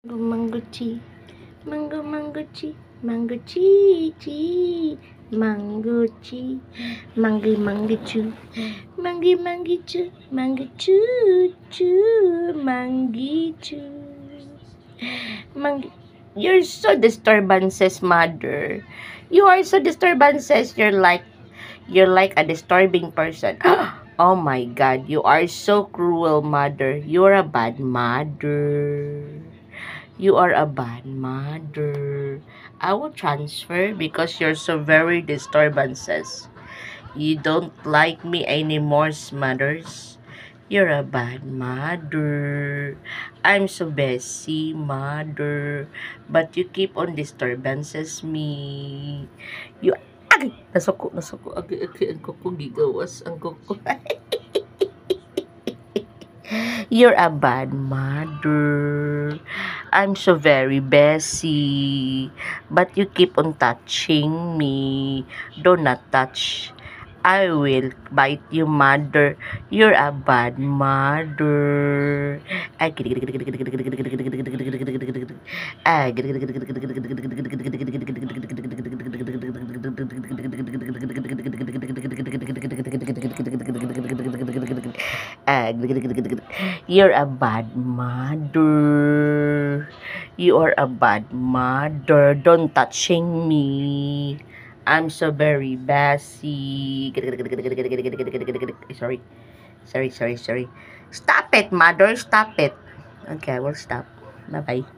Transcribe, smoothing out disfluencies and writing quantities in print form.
Mango chi, mango chi, mango chi, mango chi, mango chu, mango chu, mango chu, mangi chu, mangi. You're so disturbances, mother. You are so disturbances. You're like a disturbing person. Oh my God, you are so cruel, mother. You're a bad mother. You are a bad mother. I will transfer because you're so very disturbances. You don't like me anymore, mothers. You're a bad mother. I'm so busy, mother. But you keep on disturbances me. You agay! Nasuko. Agay, ang kuko gigawas. Ang kuko. You're a bad mother. I'm so very busy. But you keep on touching me. Do not touch. I will bite you, mother. You're a bad mother. You're a bad mother. You are a bad mother. Don't touching me. I'm so very busy. Sorry. Stop it, mother. Stop it. Okay, I will stop. Bye-bye.